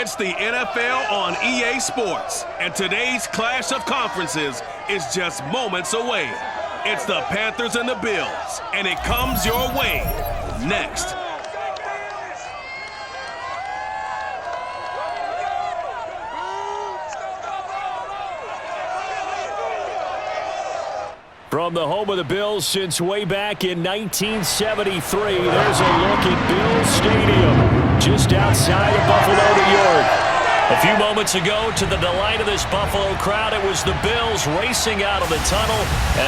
It's the NFL on EA Sports, and today's clash of conferences is just moments away. It's the Panthers and the Bills, and it comes your way next. From the home of the Bills since way back in 1973, there's a look at Bills Stadium, just outside of Buffalo, New York. A few moments ago, to the delight of this Buffalo crowd, it was the Bills racing out of the tunnel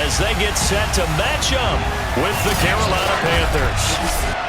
as they get set to match up with the Carolina Panthers.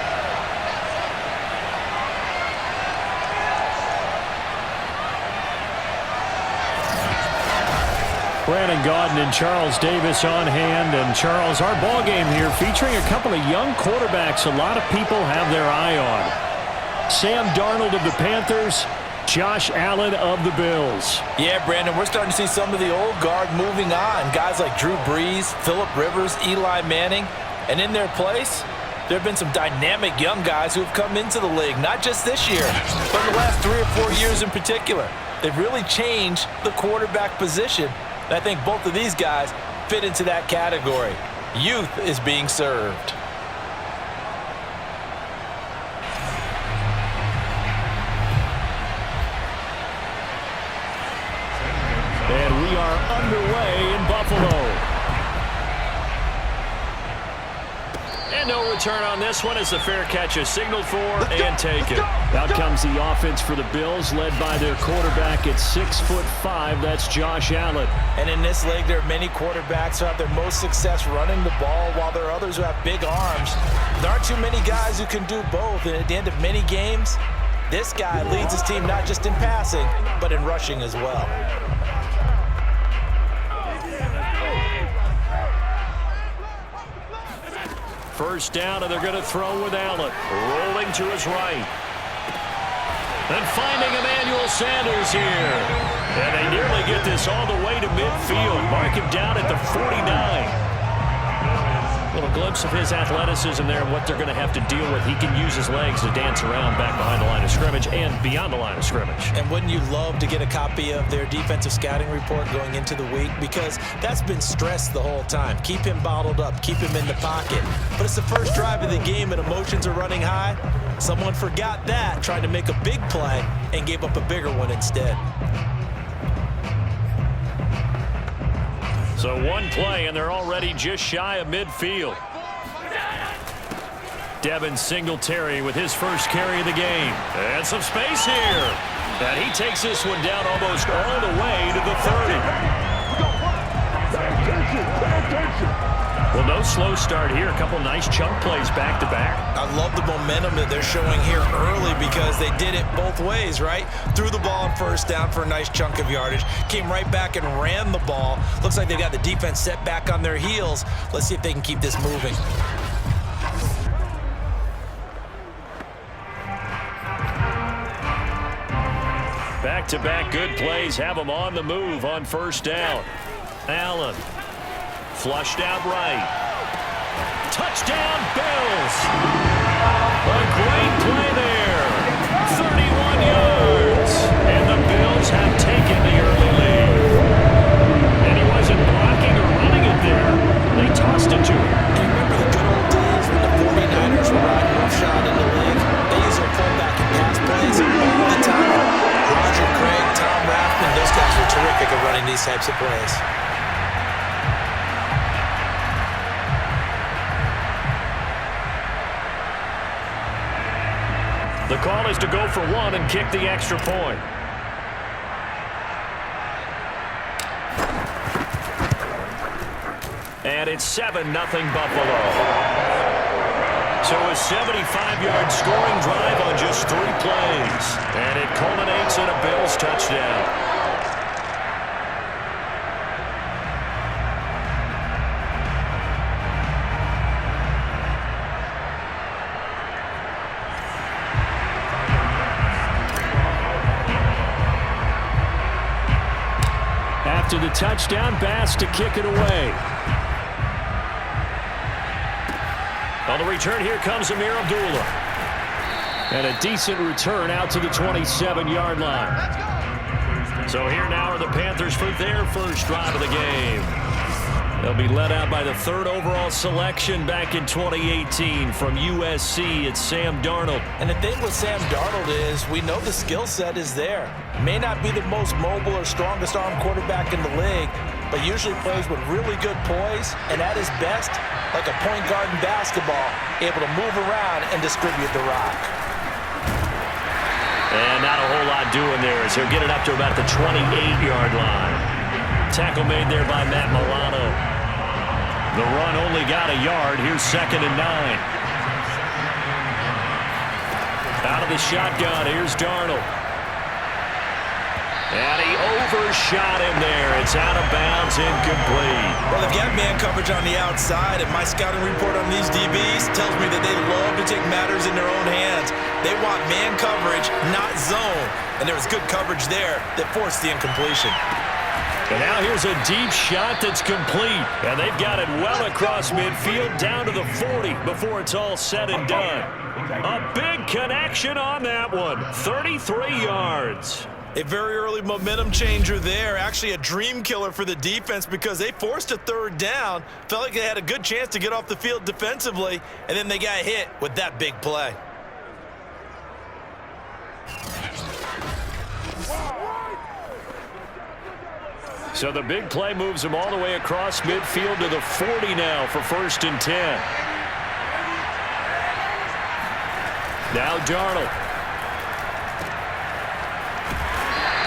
Brandon Gaudin and Charles Davis on hand. And Charles, our ball game here featuring a couple of young quarterbacks a lot of people have their eye on. Sam Darnold of the Panthers, Josh Allen of the Bills. Yeah, Brandon, we're starting to see some of the old guard moving on. Guys like Drew Brees, Phillip Rivers, Eli Manning. And in their place, there have been some dynamic young guys who have come into the league, not just this year, but in the last 3 or 4 years in particular. They've really changed the quarterback position. And I think both of these guys fit into that category. Youth is being served. And we are underway in Buffalo. And no return on this one as the fair catch is signaled for and taken. Out comes the offense for the Bills, led by their quarterback at 6'5". That's Josh Allen. And in this league, there are many quarterbacks who have their most success running the ball, while there are others who have big arms. There aren't too many guys who can do both. And at the end of many games, this guy leads his team not just in passing, but in rushing as well. First down, and they're going to throw with Allen. Rolling to his right. And finding Emmanuel Sanders here. And they nearly get this all the way to midfield. Mark him down at the 49. A little glimpse of his athleticism there and what they're going to have to deal with. He can use his legs to dance around back behind the line of scrimmage and beyond the line of scrimmage. And wouldn't you love to get a copy of their defensive scouting report going into the week? Because that's been stressed the whole time. Keep him bottled up. Keep him in the pocket. But it's the first drive of the game and emotions are running high. Someone forgot that, trying to make a big play and gave up a bigger one instead. So one play, and they're already just shy of midfield. Devin Singletary with his first carry of the game. And some space here. And he takes this one down almost all the way to the 30. Well, no slow start here. A couple nice chunk plays back-to-back. I love the momentum that they're showing here early because they did it both ways, right? Threw the ball on first down for a nice chunk of yardage. Came right back and ran the ball. Looks like they got the defense set back on their heels. Let's see if they can keep this moving. Back-to-back good plays have them on the move on first down. Allen. Flushed out right. Touchdown, Bills. A great play there. 31 yards. And the Bills have taken the early lead. And he wasn't blocking or running it there. They tossed it to him. Do you remember the good old days when the 49ers were riding roughshod in the league? They used their fullback and pass plays all the time. Roger Craig, Tom Rathman, those guys were terrific at running these types of plays. The call is to go for one and kick the extra point. And it's 7-0 Buffalo. So a 75-yard scoring drive on just 3 plays. And it culminates in a Bills touchdown. After the touchdown, Bass to kick it away. On the return, here comes Amir Abdullah. And a decent return out to the 27-yard line. So here now are the Panthers for their first drive of the game. They'll be led out by the third overall selection back in 2018 from USC. It's Sam Darnold. And the thing with Sam Darnold is we know the skill set is there. May not be the most mobile or strongest arm quarterback in the league, but usually plays with really good poise and at his best, like a point guard in basketball, able to move around and distribute the rock. And not a whole lot doing there as he'll get it up to about the 28-yard line. Tackle made there by Matt Milano. The run only got a yard. Here's 2nd and 9. Out of the shotgun, here's Darnold. And he overshot him there. It's out of bounds, incomplete. Well, they've got man coverage on the outside, and my scouting report on these DBs tells me that they love to take matters in their own hands. They want man coverage, not zone. And there was good coverage there that forced the incompletion. And now here's a deep shot that's complete. And they've got it well across midfield down to the 40 before it's all said and done. A big connection on that one. 33 yards. A very early momentum changer there. Actually a dream killer for the defense because they forced a third down. Felt like they had a good chance to get off the field defensively. And then they got hit with that big play. So the big play moves him all the way across midfield to the 40 now for 1st and 10. Now Darnold.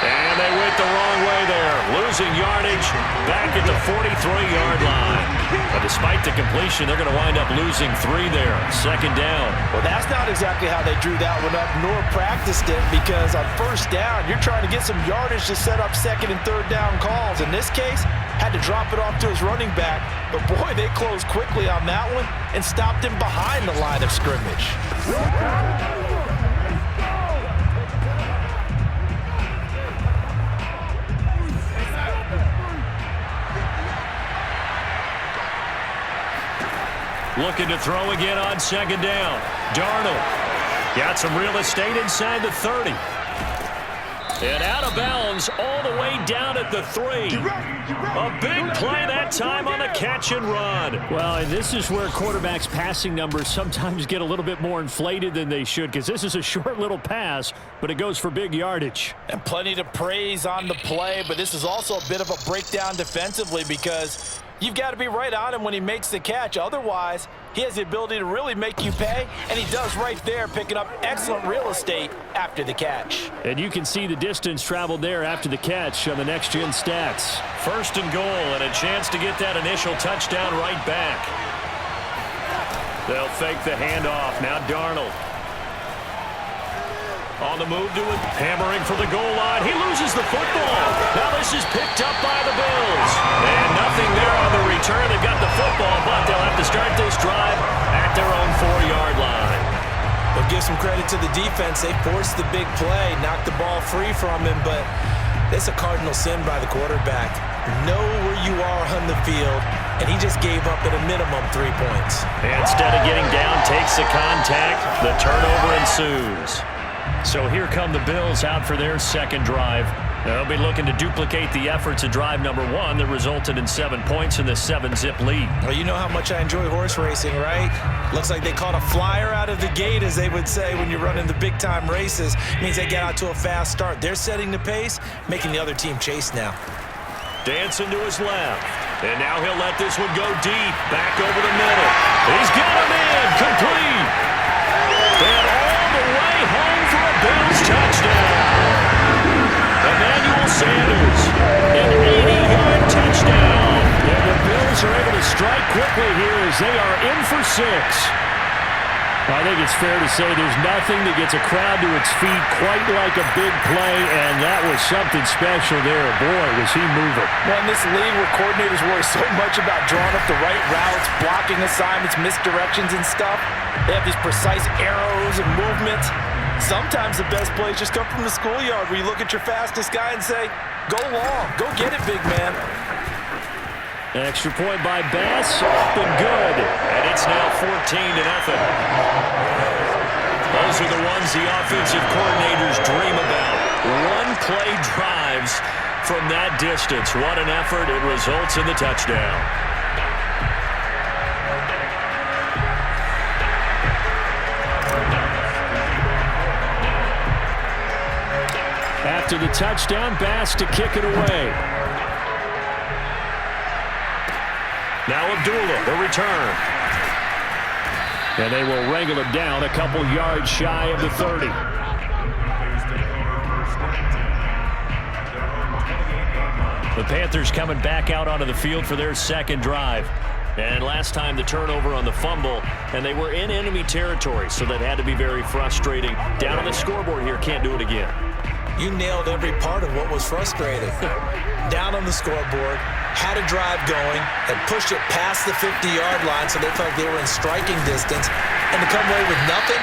And they went the wrong way there. Losing yardage back at the 43-yard line. But despite the completion, they're going to wind up losing 3 there. 2nd down. Well, that's not exactly how they drew that one up nor practiced it because on 1st down, you're trying to get some yardage to set up 2nd and 3rd down calls. In this case, had to drop it off to his running back. But, boy, they closed quickly on that one and stopped him behind the line of scrimmage. Looking to throw again on 2nd down. Darnold got some real estate inside the 30. And out of bounds all the way down at the 3. A big play that time on the catch and run. Well, and this is where quarterbacks' passing numbers sometimes get a little bit more inflated than they should because this is a short little pass, but it goes for big yardage. And plenty to praise on the play, but this is also a bit of a breakdown defensively because you've got to be right on him when he makes the catch. Otherwise, he has the ability to really make you pay, and he does right there, picking up excellent real estate after the catch. And you can see the distance traveled there after the catch on the next-gen stats. 1st and goal and a chance to get that initial touchdown right back. They'll fake the handoff. Now Darnold. On the move to it, hammering for the goal line. He loses the football. Now this is picked up by the Bills. And nothing there on the return. They've got the football, but they'll have to start this drive at their own 4-yard line. We'll give some credit to the defense. They forced the big play, knocked the ball free from him, but it's a cardinal sin by the quarterback. Know where you are on the field, and he just gave up at a minimum 3 points. And instead of getting down, takes the contact. The turnover ensues. So here come the Bills out for their 2nd drive. They'll be looking to duplicate the efforts of drive number 1 that resulted in 7 points in the 7-zip lead. Well, you know how much I enjoy horse racing, right? Looks like they caught a flyer out of the gate, as they would say when you're running the big-time races. It means they get out to a fast start. They're setting the pace, making the other team chase now. Dancing to his left. And now he'll let this one go deep. Back over the middle. He's got him in. Complete. And all the way home for a Bills touchdown. Emmanuel Sanders, an 80-yard touchdown. And the Bills are able to strike quickly here as they are in for 6. I think it's fair to say there's nothing that gets a crowd to its feet quite like a big play, and that was something special there. Boy, was he moving. Well, in this league where coordinators worry so much about drawing up the right routes, blocking assignments, misdirections and stuff, they have these precise arrows and movements. Sometimes the best plays just come from the schoolyard where you look at your fastest guy and say, go long, go get it, big man. Extra point by Bass, up and good. And it's now 14-0. Those are the ones the offensive coordinators dream about. One-play drives from that distance. What an effort. It results in the touchdown. After the touchdown, Bass to kick it away. Now Abdullah, the return. And they will wrangle it down a couple yards shy of the 30. The Panthers coming back out onto the field for their second drive. And last time the turnover on the fumble, and they were in enemy territory, so that had to be very frustrating. Down on the scoreboard here, can't do it again. You nailed every part of what was frustrating. Down on the scoreboard, had a drive going, had pushed it past the 50-yard line so they felt like they were in striking distance, and to come away with nothing,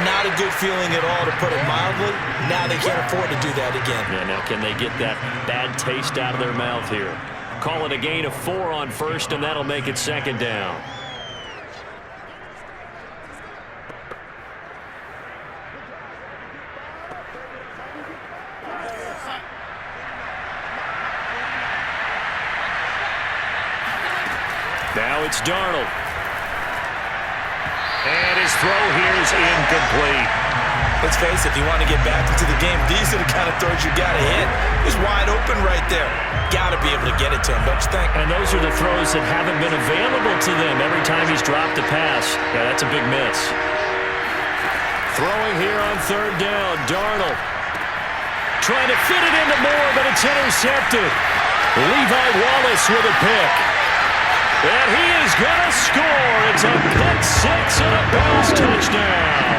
not a good feeling at all, to put it mildly. Now they can't afford to do that again. Yeah, now can they get that bad taste out of their mouth here? Call it a gain of 4 on first, and that'll make it second down. Now it's Darnold. And his throw here is incomplete. Let's face it, if you want to get back into the game, these are the kind of throws you got to hit. He's wide open right there. Got to be able to get it to him, don't you think? And those are the throws that haven't been available to them every time he's dropped a pass. Yeah, that's a big miss. Throwing here on third down, Darnold. Trying to fit it into Moore, but it's intercepted. Levi Wallace with a pick. And he is going to score. It's a pick six and a Bills touchdown.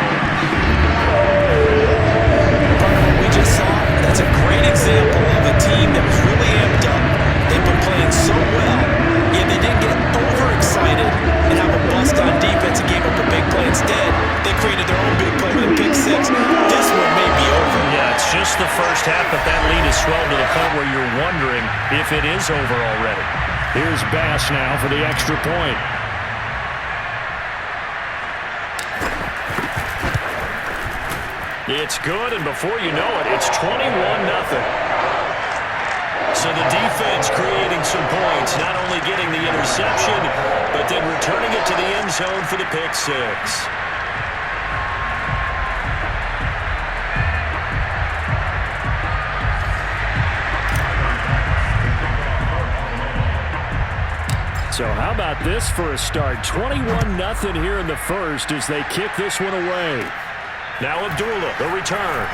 What we just saw, that's a great example of a team that was really amped up. They've been playing so well, yet they didn't get overexcited and have a bust on defense and gave up a big play. Instead, they created their own big play with a pick six. This one may be over. Yeah, it's just the first half, but that lead is swelled to the point where you're wondering if it is over already. Here's Bass now for the extra point. It's good, and before you know it, it's 21-0. So the defense creating some points, not only getting the interception, but then returning it to the end zone for the pick six. So how about this for a start? 21-0 here in the first as they kick this one away. Now Abdullah, the return.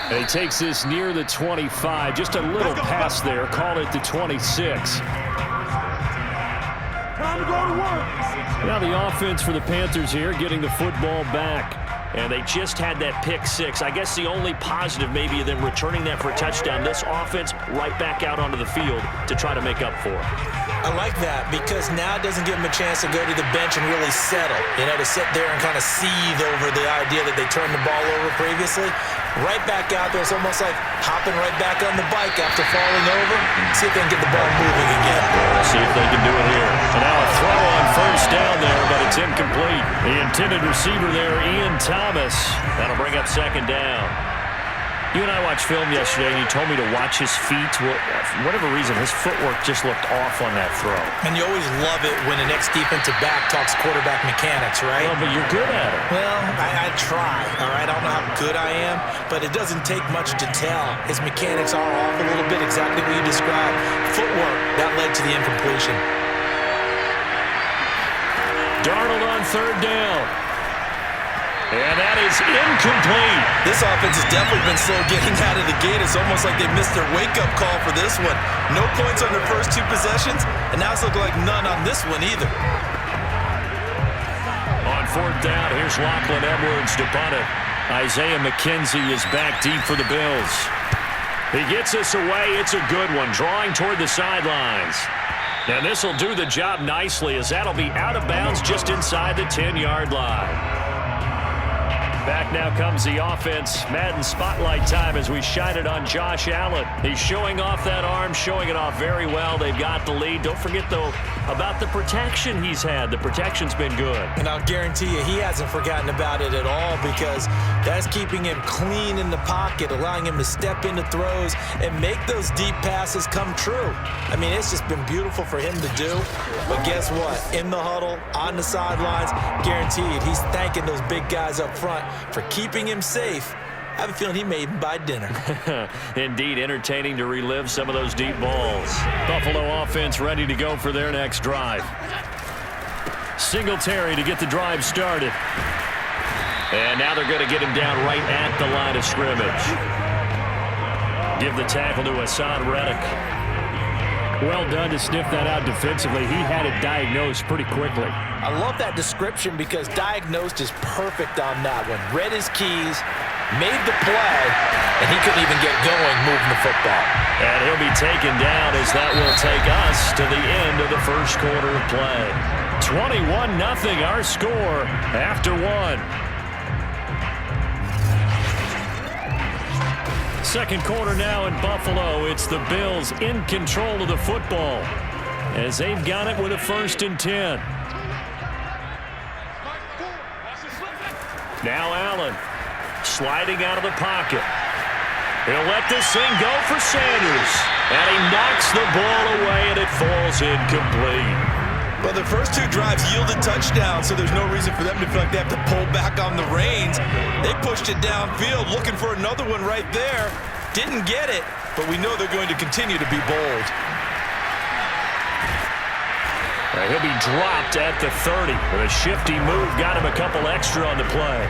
And he takes this near the 25. Just a little pass there. Call it the 26. Now the offense for the Panthers here getting the football back. And they just had that pick six. I guess the only positive maybe of them returning that for a touchdown. This offense right back out onto the field to try to make up for it. I like that because now it doesn't give them a chance to go to the bench and really settle. You know, to sit there and kind of seethe over the idea that they turned the ball over previously. Right back out there. It's almost like hopping right back on the bike after falling over. See if they can get the ball moving again. See if they can do it here. And now a throw on first down there, but it's incomplete. The intended receiver there, Ian Thomas. That'll bring up second down. You and I watched film yesterday, and you told me to watch his feet. For whatever reason, his footwork just looked off on that throw. And you always love it when the next defensive back talks quarterback mechanics, right? Well, but you're good at it. Well, I try, all right? I don't know how good I am, but it doesn't take much to tell. His mechanics are off a little bit, exactly what you described. Footwork, that led to the incompletion. Darnold on third down. And that is incomplete. This offense has definitely been slow getting out of the gate. It's almost like they missed their wake-up call for this one. No points on their first two possessions, and now it's looking like none on this one either. On fourth down, here's Lachlan Edwards to punt it. Isaiah McKenzie is back deep for the Bills. He gets this away. It's a good one, drawing toward the sidelines. And this will do the job nicely as that'll be out of bounds just inside the 10-yard line. Back now comes the offense. Madden spotlight time as we shine it on Josh Allen. He's showing off that arm, showing it off very well. They've got the lead. Don't forget, though, about the protection he's had. The protection's been good. And I'll guarantee you he hasn't forgotten about it at all, because that's keeping him clean in the pocket, allowing him to step into throws and make those deep passes come true. I mean, it's just been beautiful for him to do. But guess what? In the huddle, on the sidelines, guaranteed he's thanking those big guys up front for keeping him safe. I have a feeling he made him buy dinner. Indeed, entertaining to relive some of those deep balls. Buffalo offense ready to go for their next drive. Singletary to get the drive started. And now they're going to get him down right at the line of scrimmage. Give the tackle to Hassan Reddick. Well done to sniff that out defensively. He had it diagnosed pretty quickly. I love that description, because diagnosed is perfect on that one. Read his keys, made the play, and he couldn't even get going moving the football. And he'll be taken down as that will take us to the end of the first quarter of play. 21-0 our score after one. Second quarter now in Buffalo. It's the Bills in control of the football as they've got it with a 1st and 10. Now Allen sliding out of the pocket. He'll let this thing go for Sanders. And he knocks the ball away, and it falls incomplete. Well, the first 2 drives yielded touchdowns, so there's no reason for them to feel like they have to pull back on the reins. They pushed it downfield, looking for another one right there. Didn't get it, but we know they're going to continue to be bold. He'll be dropped at the 30. With a shifty move, got him a couple extra on the play.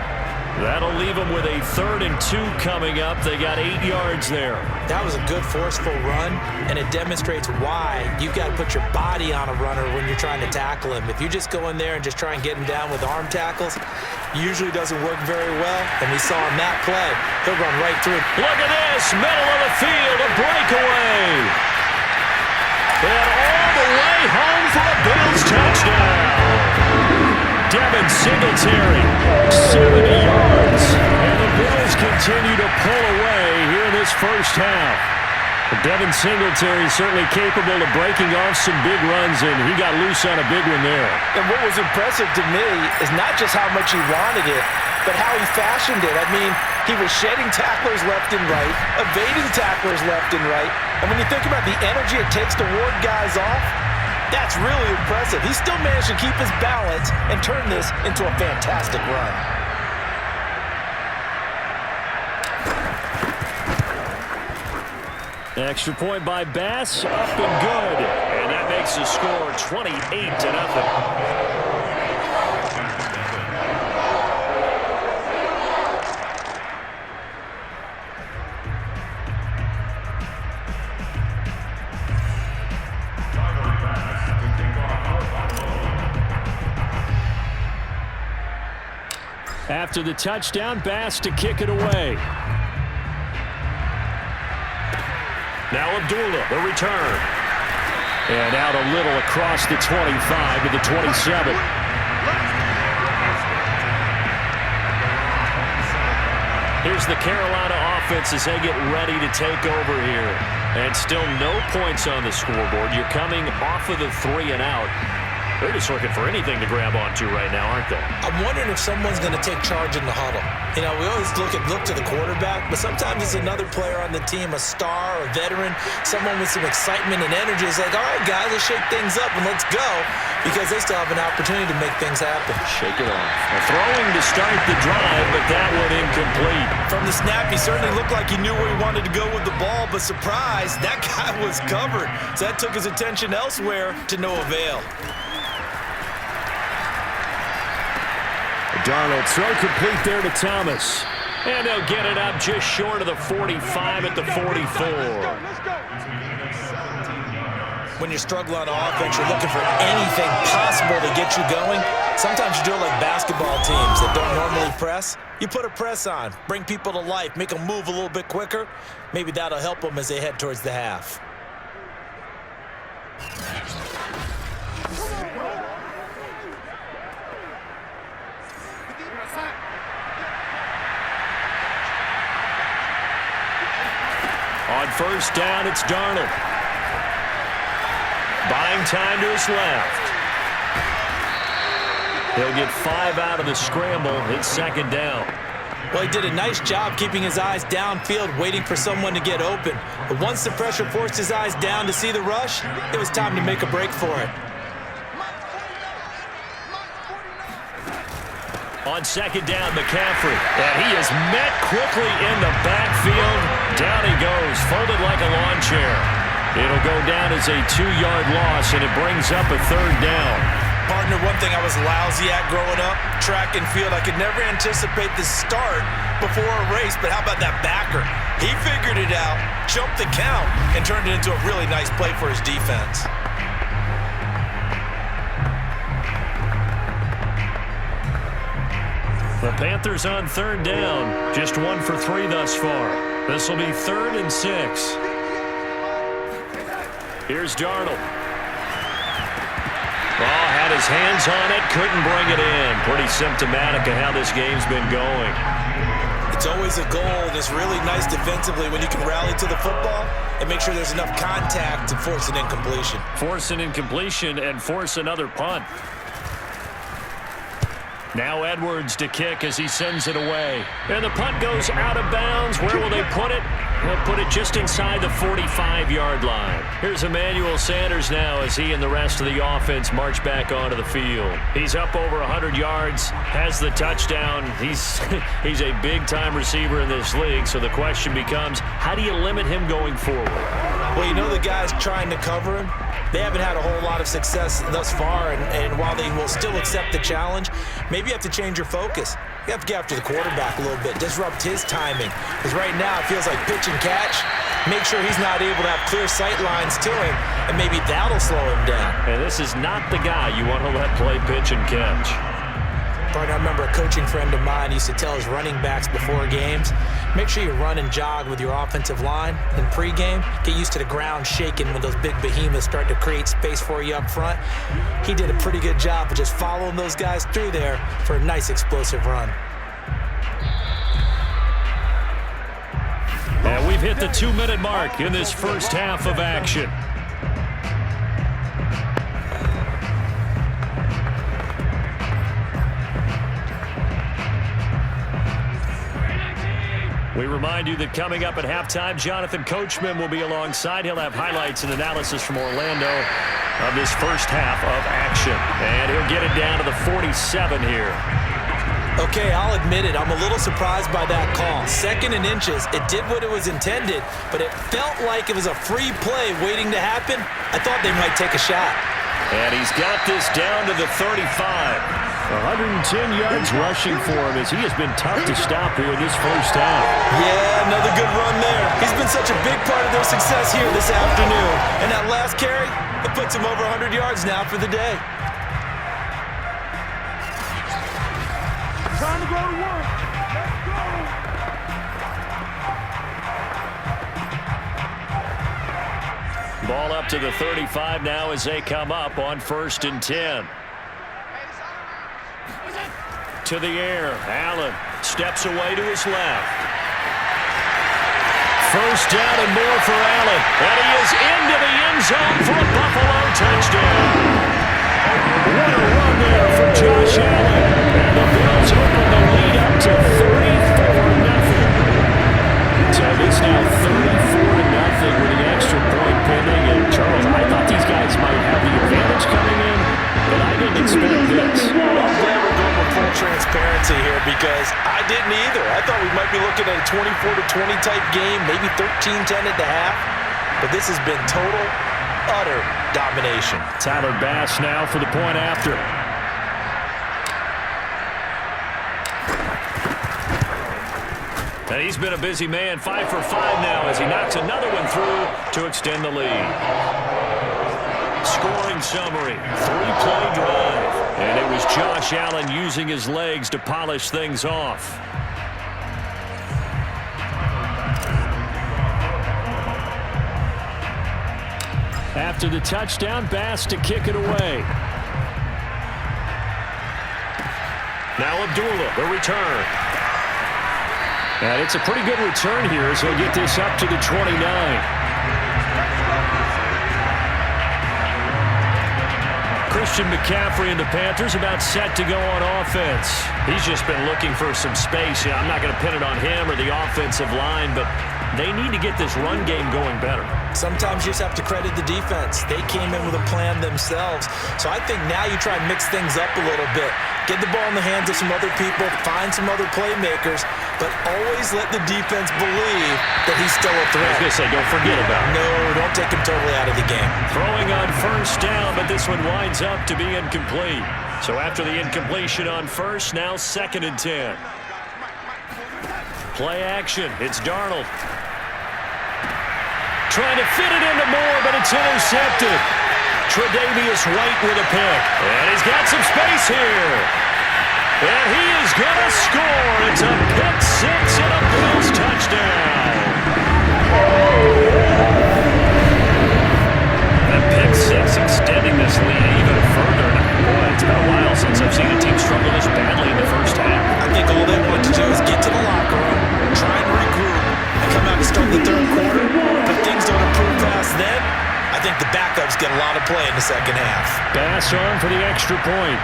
That'll leave them with a 3rd and 2 coming up. They got 8 yards there. That was a good, forceful run, and it demonstrates why you've got to put your body on a runner when you're trying to tackle him. If you just go in there and just try and get him down with arm tackles, usually doesn't work very well, and we saw on that play, he'll run right through. Look at this, middle of the field, a breakaway. And all the way home for a Bills touchdown. Devin Singletary, 70 yards. And the Bills continue to pull away here in this first half. Devin Singletary is certainly capable of breaking off some big runs, and he got loose on a big one there. And what was impressive to me is not just how much he wanted it, but how he fashioned it. I mean, he was shedding tacklers left and right, evading tacklers left and right. And when you think about the energy it takes to ward guys off, that's really impressive. He still managed to keep his balance and turn this into a fantastic run. Extra point by Bass, up and good. And that makes the score 28-0. After the touchdown, Bass to kick it away. Now Abdullah, the return. And out a little across the 25 to the 27. Here's the Carolina offense as they get ready to take over here. And still no points on the scoreboard. You're coming off of the 3 and out. They're just looking for anything to grab onto right now, aren't they? I'm wondering if someone's going to take charge in the huddle. You know, we always look to the quarterback, but sometimes it's another player on the team, a star, a veteran, someone with some excitement and energy. It's like, all right, guys, let's shake things up and let's go, because they still have an opportunity to make things happen. Shake it off. Throwing to start the drive, but that one incomplete. From the snap, he certainly looked like he knew where he wanted to go with the ball, but surprise, that guy was covered. So that took his attention elsewhere to no avail. Darnold throw complete there to Thomas. And they'll get it up just short of the 45 at the 44. When you struggle on offense, you're looking for anything possible to get you going. Sometimes you do it like basketball teams that don't normally press. You put a press on, bring people to life, make them move a little bit quicker. Maybe that'll help them as they head towards the half. first down, it's Darnold. Buying time to his left. He'll get 5 out of the scramble. It's second down. Well, he did a nice job keeping his eyes downfield, waiting for someone to get open. But once the pressure forced his eyes down to see the rush, it was time to make a break for it. On second down, McCaffrey. And he is met quickly in the backfield. Down he goes, folded like a lawn chair. It'll go down as a 2-yard loss, and it brings up a third down. Partner, one thing I was lousy at growing up, track and field. I could never anticipate the start before a race, but how about that backer? He figured it out, jumped the count, and turned it into a really nice play for his defense. The Panthers on third down, just 1 for 3 thus far. This will be 3rd and 6. Here's Darnold. Oh, had his hands on it, couldn't bring it in. Pretty symptomatic of how this game's been going. It's always a goal, and it's really nice defensively when you can rally to the football and make sure there's enough contact to force an incompletion. Force an incompletion and force another punt. Now Edwards to kick as he sends it away. And the punt goes out of bounds. Where will they put it? They'll put it just inside the 45-yard line. Here's Emmanuel Sanders now as he and the rest of the offense march back onto the field. He's up over 100 yards, has the touchdown. He's a big-time receiver in this league, so the question becomes, how do you limit him going forward? Well, you know the guys trying to cover him, they haven't had a whole lot of success thus far, and while they will still accept the challenge, maybe you have to change your focus. You have to get after the quarterback a little bit, disrupt his timing. Because right now it feels like pitch and catch. Make sure he's not able to have clear sight lines to him, and maybe that'll slow him down. And this is not the guy you want to let play pitch and catch. Partner, I remember a coaching friend of mine used to tell his running backs before games, make sure you run and jog with your offensive line in pregame. Get used to the ground shaking when those big behemoths start to create space for you up front. He did a pretty good job of just following those guys through there for a nice explosive run. And we've hit the 2-minute mark in this first half of action. We remind you that coming up at halftime, Jonathan Coachman will be alongside. He'll have highlights and analysis from Orlando of this first half of action. And he'll get it down to the 47 here. Okay, I'll admit it. I'm a little surprised by that call. 2nd and inches. It did what it was intended, but it felt like it was a free play waiting to happen. I thought they might take a shot. And he's got this down to the 35. 110 yards rushing for him as he has been tough to stop here in this first half. Yeah, another good run there. He's been such a big part of their success here this afternoon. And that last carry, it puts him over 100 yards now for the day. Time to go to work. Let's go. Ball up to the 35 now as they come up on 1st and 10. To the air. Allen steps away to his left. First down and more for Allen. And he is into the end zone for a Buffalo touchdown. What a run there from Josh Allen. And the Bills open the lead up to 34-0. So it's now 34-0 with an extra point pending. And Charles, I thought these guys might have the advantage coming in, but I didn't expect this. I'm glad we're going with full transparency here because I didn't either. I thought we might be looking at a 24-20 type game, maybe 13-10 at the half. But this has been total, utter domination. Tyler Bass now for the point after. And he's been a busy man, 5 for 5 now as he knocks another one through to extend the lead. Scoring summary, 3-play drive. And it was Josh Allen using his legs to polish things off. After the touchdown, Bass to kick it away. Now Abdullah, the return. And it's a pretty good return here as he'll get this up to the 29. Christian McCaffrey and the Panthers about set to go on offense. He's just been looking for some space. I'm not going to pin it on him or the offensive line, but they need to get this run game going better. Sometimes you just have to credit the defense. They came in with a plan themselves. So I think now you try and mix things up a little bit. Get the ball in the hands of some other people, find some other playmakers, but always let the defense believe that he's still a threat. I was going to say, don't forget about it. No, don't take him totally out of the game. Throwing on first down, but this one winds up to be incomplete. So after the incompletion on first, now 2nd and 10. Play action. It's Darnold. Trying to fit it into Moore, but it's intercepted. Tre'Davious White with a pick. And he's got some space here. And he is going to score. It's a pick six and a Bills touchdown. That pick six extending this lead even further. Boy, it's been a while since I've seen a team struggle this badly in the first half. I think all they want to do is get to the locker room, try and regroup, and come out and start the third quarter. But things don't improve past then. I think the backups get a lot of play in the second half. Pass on for the extra point.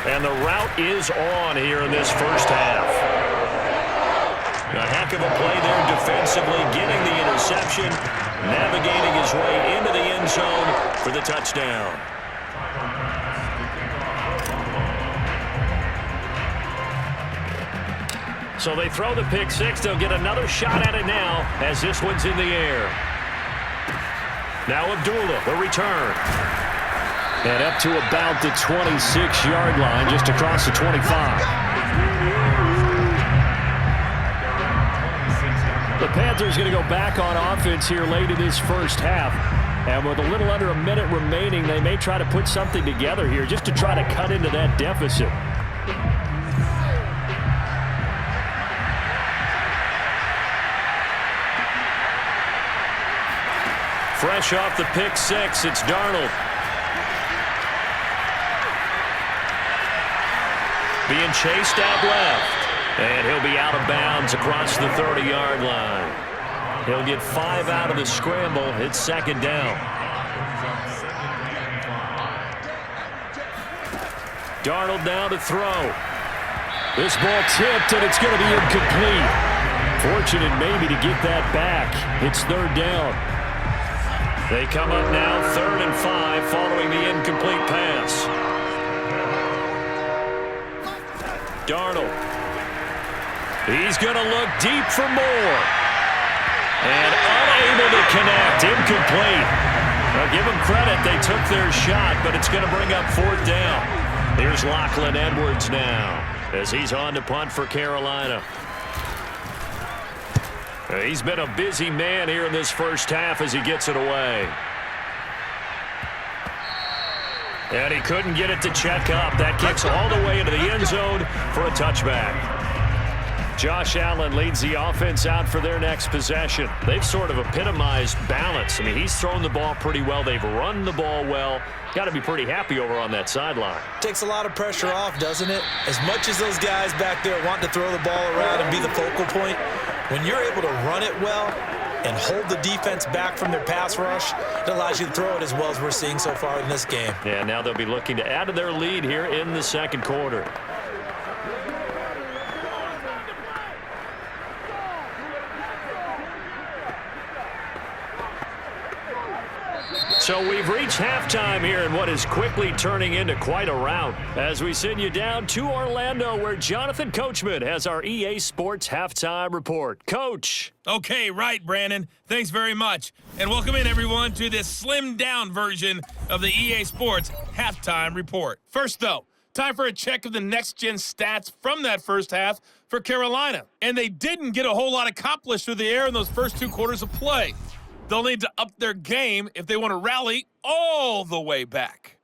And the route is on here in this first half. A heck of a play there defensively, getting the interception, navigating his way into the end zone for the touchdown. So they throw the pick six. They'll get another shot at it now as this one's in the air. Now Abdullah, the return. And up to about the 26-yard line, just across the 25. The Panthers going to go back on offense here late in this first half. And with a little under a minute remaining, they may try to put something together here just to try to cut into that deficit. Fresh off the pick six, it's Darnold. Being chased out left. And he'll be out of bounds across the 30-yard line. He'll get 5 out of the scramble. It's 2nd down. Darnold now to throw. This ball tipped, and it's going to be incomplete. Fortunate maybe to get that back. It's 3rd down. They come up now 3rd and 5 following the incomplete pass. Darnold. He's going to look deep for more. And unable to connect. Incomplete. Now give them credit. They took their shot, but it's going to bring up 4th down. Here's Lachlan Edwards now as he's on to punt for Carolina. He's been a busy man here in this first half as he gets it away. And he couldn't get it to check up. That kicks all the way into the end zone for a touchback. Josh Allen leads the offense out for their next possession. They've sort of epitomized balance. I mean, he's thrown the ball pretty well. They've run the ball well. Got to be pretty happy over on that sideline. Takes a lot of pressure off, doesn't it? As much as those guys back there want to throw the ball around and be the focal point, when you're able to run it well and hold the defense back from their pass rush, it allows you to throw it as well as we're seeing so far in this game. Yeah, now they'll be looking to add to their lead here in the 2nd quarter. So we've reached halftime here in what is quickly turning into quite a rout as we send you down to Orlando where Jonathan Coachman has our EA Sports Halftime Report. Coach. Okay, right, Brandon. Thanks very much. And welcome in, everyone, to this slimmed-down version of the EA Sports Halftime Report. First, though, time for a check of the next-gen stats from that first half for Carolina. And they didn't get a whole lot accomplished through the air in those first 2 quarters of play. They'll need to up their game if they want to rally all the way back.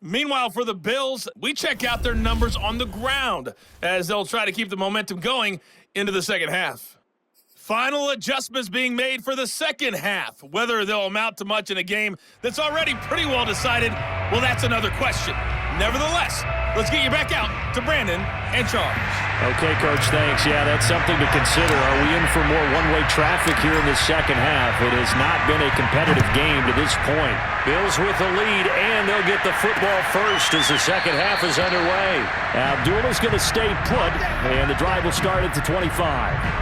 Meanwhile, for the Bills, we check out their numbers on the ground as they'll try to keep the momentum going into the second half. Final adjustments being made for the second half. Whether they'll amount to much in a game that's already pretty well decided, well, that's another question. Nevertheless, let's get you back out to Brandon and Charles. Okay, Coach, thanks. Yeah, that's something to consider. Are we in for more one-way traffic here in the second half? It has not been a competitive game to this point. Bills with the lead, and they'll get the football first as the second half is underway. Abdullah's going to stay put, and the drive will start at the 25.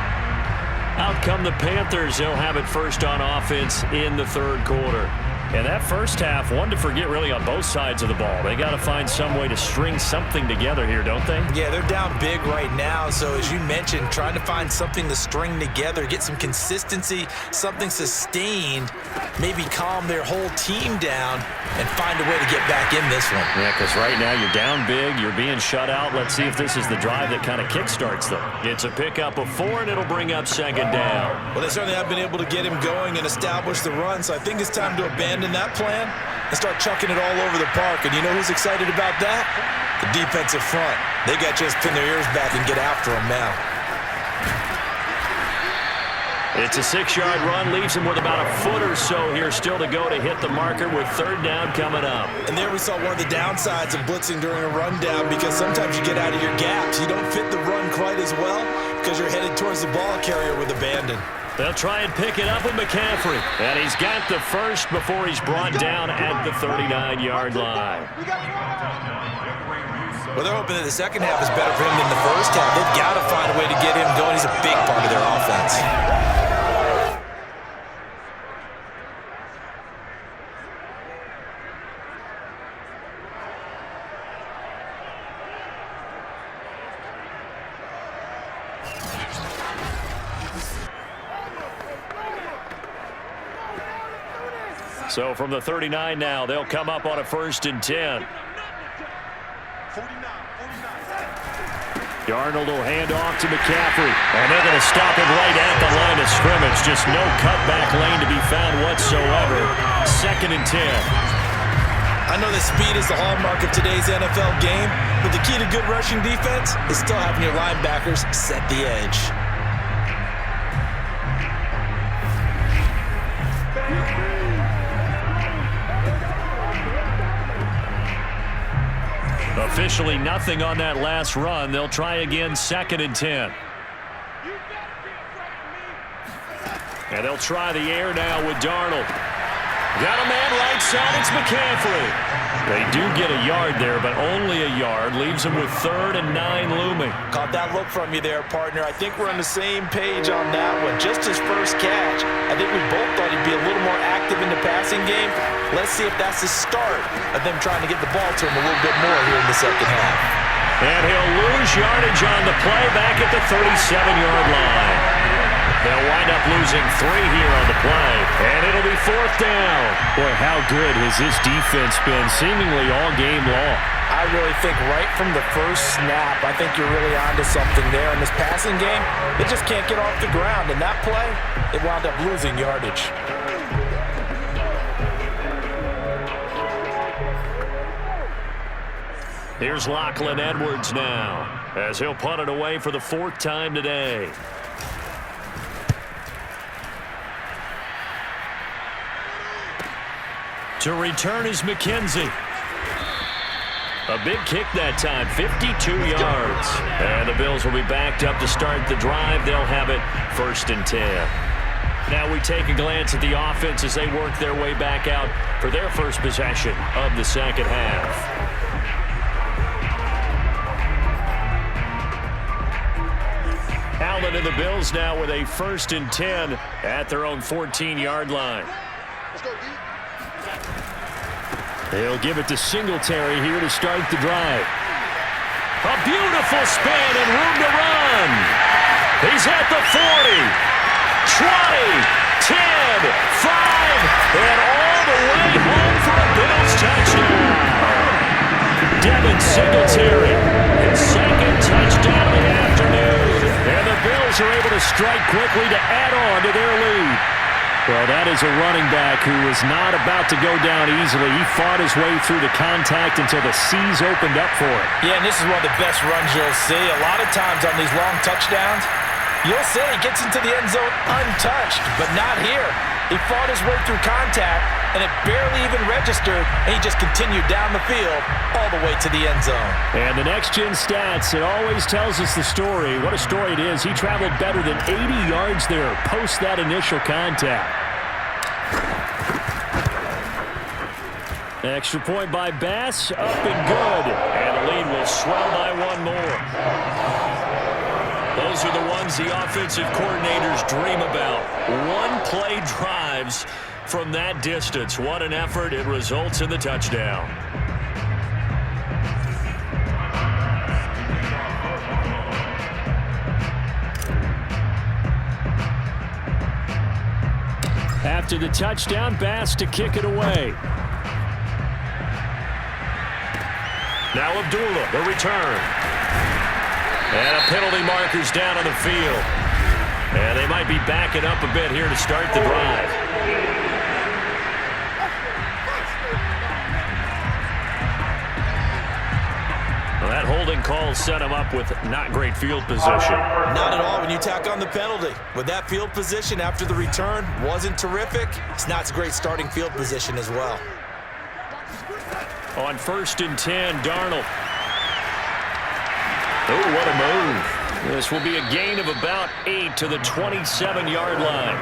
Out come the Panthers. They'll have it first on offense in the third quarter. And that first half, one to forget really on both sides of the ball. They got to find some way to string something together here, don't they? Yeah, they're down big right now. So as you mentioned, trying to find something to string together, get some consistency, something sustained, maybe calm their whole team down and find a way to get back in this one. Yeah, because right now you're down big, you're being shut out. Let's see if this is the drive that kind of kickstarts them. It's a pickup of 4, and it'll bring up second down. Well, they certainly have been able to get him going and establish the run, so I think it's time to abandon that plan and start chucking it all over the park. And you know who's excited about that? The defensive front. They got to just pin their ears back and get after him now. It's a 6-yard run, leaves him with about a foot or so here still to go to hit the marker with third down coming up. And there we saw one of the downsides of blitzing during a rundown, because sometimes you get out of your gaps. You don't fit the run quite as well because you're headed towards the ball carrier with abandon. They'll try and pick it up with McCaffrey. And he's got the first before he's brought down at the 39-yard line. Well, they're hoping that the second half is better for him than the first half. They've got to find a way to get him going. He's a big part of their offense. So from the 39 now, they'll come up on a 1st and 10. Darnold will hand off to McCaffrey. And they're going to stop him right at the line of scrimmage. Just no cutback lane to be found whatsoever. 2nd and 10. I know that speed is the hallmark of today's NFL game, but the key to good rushing defense is still having your linebackers set the edge. Officially nothing on that last run. They'll try again 2nd and 10. And they'll try the air now with Darnold. Got a man right side. It's McCaffrey. They do get a yard there, but only a yard. Leaves them with 3rd and 9 looming. Caught that look from you there, partner. I think we're on the same page on that one. Just his first catch, I think we both thought he'd be a little more active in the passing game. Let's see if that's the start of them trying to get the ball to him a little bit more here in the second half. And he'll lose yardage on the play back at the 37-yard line. They'll wind up losing 3 here on the play, and it'll be 4th down. Boy, how good has this defense been seemingly all game long? I really think right from the first snap, I think you're really onto something there. In this passing game, they just can't get off the ground. In that play, they wound up losing yardage. Here's Lachlan Edwards now, as he'll punt it away for the 4th time today. To return is McKenzie. A big kick that time, 52 yards. And the Bills will be backed up to start the drive. They'll have it 1st and 10. Now we take a glance at the offense as they work their way back out for their first possession of the second half. Allen and the Bills now with a 1st and 10 at their own 14-yard line. They'll give it to Singletary here to start the drive. A beautiful spin and room to run. He's at the 40, 20, 10, 5, and all the way home for a Bills touchdown. Devin Singletary, his 2nd touchdown of the afternoon. And the Bills are able to strike quickly to add on to their lead. Well, that is a running back who was not about to go down easily. He fought his way through the contact until the seas opened up for him. Yeah, and this is one of the best runs you'll see. A lot of times on these long touchdowns, You'll say he gets into the end zone untouched, but not here. He fought his way through contact, and it barely even registered, and he just continued down the field all the way to the end zone. And the next-gen stats, it always tells us the story. What a story it is. He traveled better than 80 yards there post that initial contact. Extra point by Bass, up and good. And the lead will swell by one more. Those are the ones the offensive coordinators dream about. One-play drives from that distance. What an effort. It results in the touchdown. After the touchdown, Bass to kick it away. Now Abdullah, the return. And a penalty marker's down on the field. And they might be backing up a bit here to start the drive. Well, that holding call set him up with not great field position. Not at all when you tack on the penalty. With that field position after the return wasn't terrific, it's not a great starting field position as well. On 1st and 10, Darnold. Oh, what a move. This will be a gain of about 8 to the 27-yard line.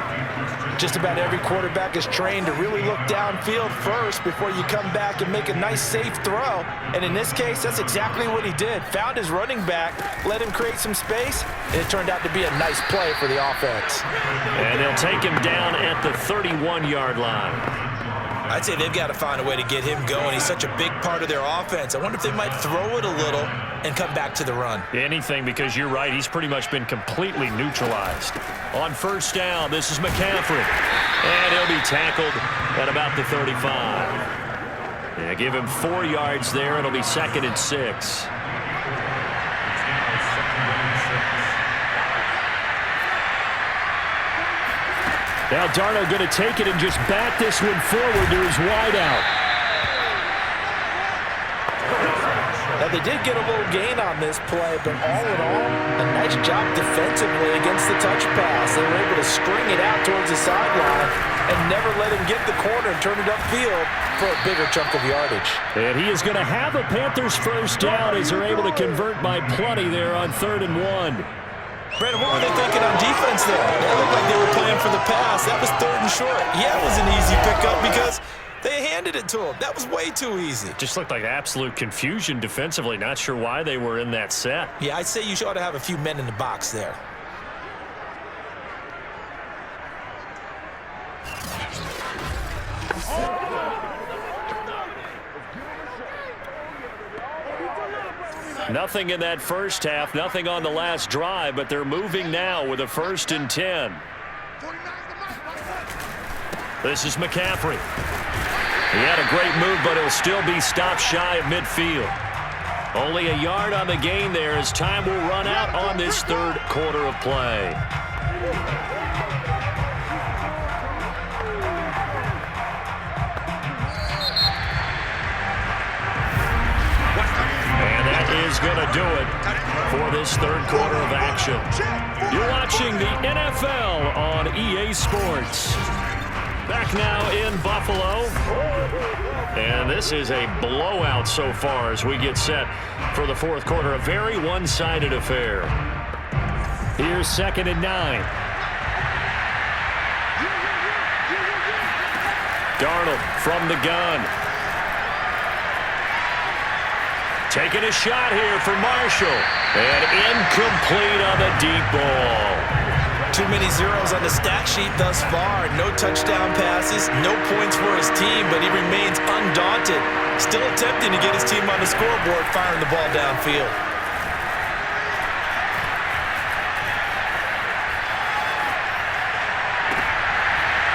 Just about every quarterback is trained to really look downfield first before you come back and make a nice, safe throw. And in this case, that's exactly what he did. Found his running back, let him create some space, and it turned out to be a nice play for the offense. And they'll take him down at the 31-yard line. I'd say they've got to find a way to get him going. He's such a big part of their offense. I wonder if they might throw it a little and come back to the run. Anything, because you're right. He's pretty much been completely neutralized. On 1st down, this is McCaffrey. And he'll be tackled at about the 35. Yeah, give him 4 yards there. It'll be 2nd and 6. Now Darnold going to take it and just bat this one forward to his wideout. Now, they did get a little gain on this play, but all in all, a nice job defensively against the touch pass. They were able to string it out towards the sideline and never let him get the corner and turn it upfield for a bigger chunk of yardage. And he is going to have a Panthers 1st down as they're able to convert by plenty there on 3rd and 1. Brandon, what were they thinking on defense there? It looked like they were playing for the pass. That was 3rd and short. Yeah, it was an easy pickup because they handed it to him. That was way too easy. Just looked like absolute confusion defensively. Not sure why they were in that set. Yeah, I'd say you ought to have a few men in the box there. Nothing in that first half, nothing on the last drive, but they're moving now with a 1st and 10. This is McCaffrey. He had a great move, but he'll still be stopped shy of midfield. Only a yard on the gain there as time will run out on this 3rd quarter of play. Is going to do it for this 3rd quarter of action. You're watching the NFL on EA Sports. Back now in Buffalo. And this is a blowout so far as we get set for the 4th quarter. A very one-sided affair. Here's 2nd and 9. Darnold from the gun. Taking a shot here for Marshall. And incomplete on the deep ball. Too many zeros on the stat sheet thus far. No touchdown passes, no points for his team, but he remains undaunted. Still attempting to get his team on the scoreboard, firing the ball downfield.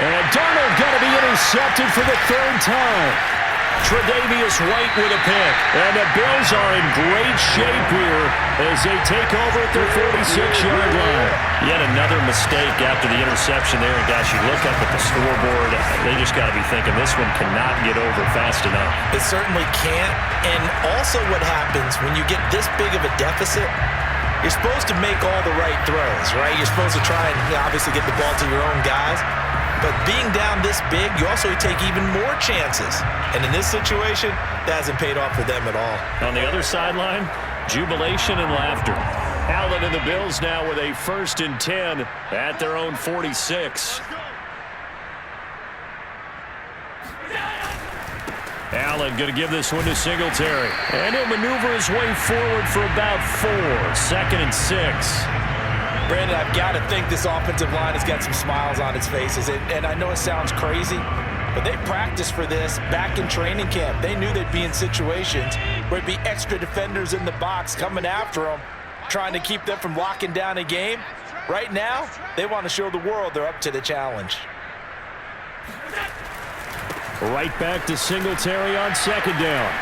And Darnold going to be intercepted for the 3rd time. Tre'Davious White with a pick. And the Bills are in great shape here as they take over at their 46-yard line. Yet another mistake after the interception there. And gosh, you look up at the scoreboard, they just got to be thinking this one cannot get over fast enough. It certainly can't. And also what happens when you get this big of a deficit you're supposed to make all the right throws, right? You're supposed to try and obviously get the ball to your own guys. But being down this big, you also take even more chances. And in this situation, that hasn't paid off for them at all. On the other sideline, jubilation and laughter. Allen and the Bills now with a 1st and 10 at their own 46. Allen going to give this one to Singletary. And he'll maneuver his way forward for about 4. 2nd and 6. Brandon, I've got to think this offensive line has got some smiles on its faces. And I know it sounds crazy, but they practiced for this back in training camp. They knew they'd be in situations where it'd be extra defenders in the box coming after them, trying to keep them from locking down a game. Right now, they want to show the world they're up to the challenge. Right back to Singletary on 2nd down.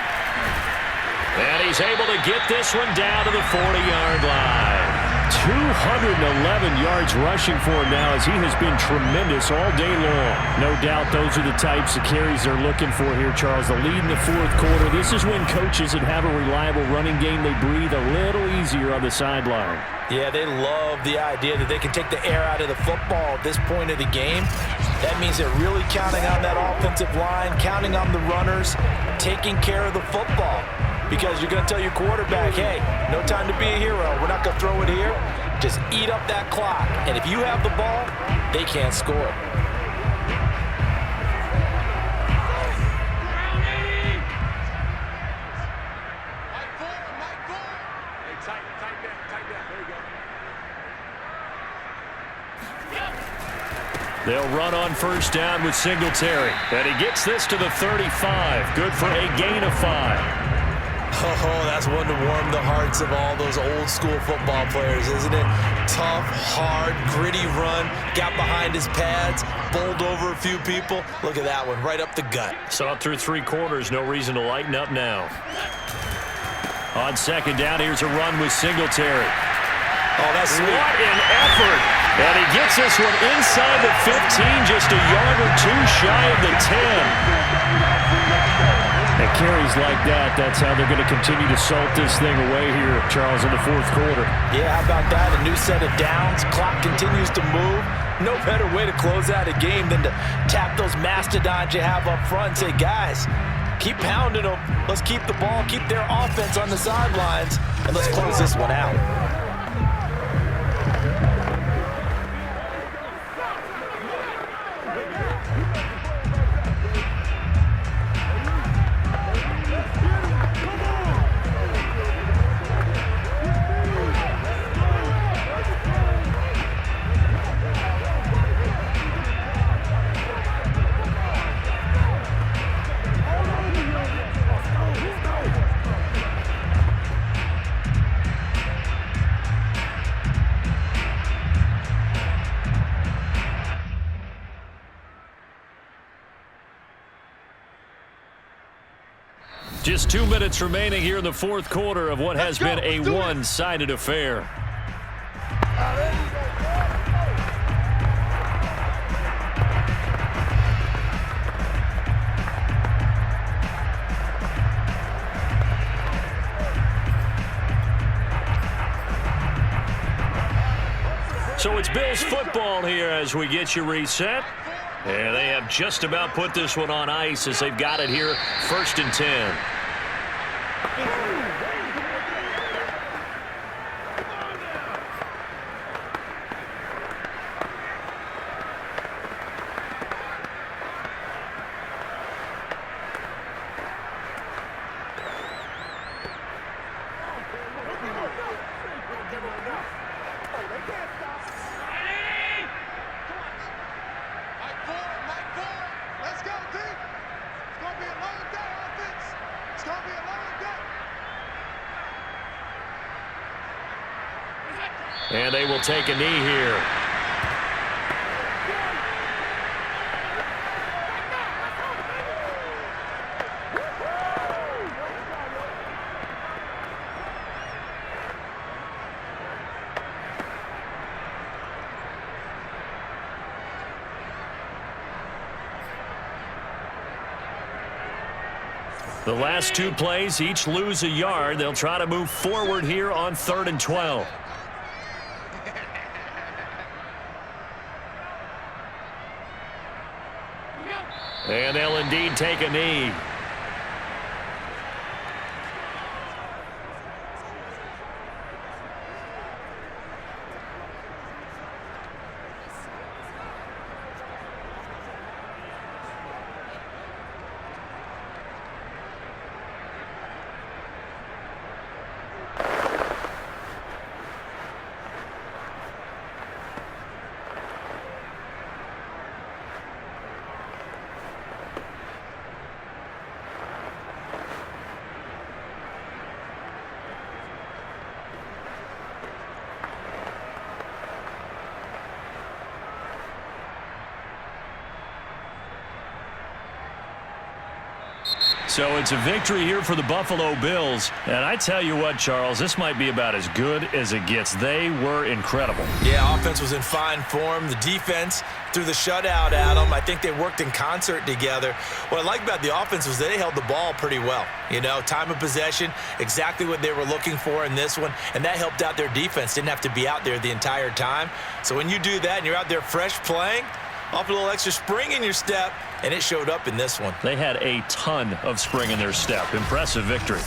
And he's able to get this one down to the 40-yard line. 211 yards rushing for him now as he has been tremendous all day long. No doubt those are the types of carries they're looking for here, Charles. The lead in the 4th quarter. This is when coaches that have a reliable running game, they breathe a little easier on the sideline. Yeah, they love the idea that they can take the air out of the football at this point of the game. That means they're really counting on that offensive line, counting on the runners, taking care of the football. Because you're going to tell your quarterback, hey, no time to be a hero. We're not going to throw it here. Just eat up that clock. And if you have the ball, they can't score. They'll run on 1st down with Singletary. And he gets this to the 35. Good for a gain of 5. Oh, that's one to warm the hearts of all those old school football players, isn't it? Tough, hard, gritty run, got behind his pads, bowled over a few people. Look at that one, right up the gut. Saw it through 3 quarters, no reason to lighten up now. On 2nd down, here's a run with Singletary. Oh, that's sweet. What an effort. And he gets this one inside the 15, just a yard or 2 shy of the 10. And carries like that, that's how they're going to continue to salt this thing away here, Charles, in the 4th quarter. Yeah, how about that? A new set of downs. Clock continues to move. No better way to close out a game than to tap those mastodons you have up front and say, guys, keep pounding them. Let's keep the ball, keep their offense on the sidelines, and let's close this one out. Just 2 minutes remaining here in the 4th quarter of what has been a one-sided affair. So it's Bills football here as we get you reset. And they have just about put this one on ice as they've got it here, 1st and 10. And they will take a knee here. The last 2 plays, each lose a yard. They'll try to move forward here on 3rd and 12. And they'll indeed take a knee. So it's a victory here for the Buffalo Bills. And I tell you what, Charles, this might be about as good as it gets. They were incredible. Yeah, offense was in fine form. The defense threw the shutout at them. I think they worked in concert together. What I like about the offense was they held the ball pretty well. You know, time of possession, exactly what they were looking for in this one. And that helped out their defense. Didn't have to be out there the entire time. So when you do that and you're out there fresh playing, off a little extra spring in your step, and it showed up in this one. They had a ton of spring in their step. Impressive victory.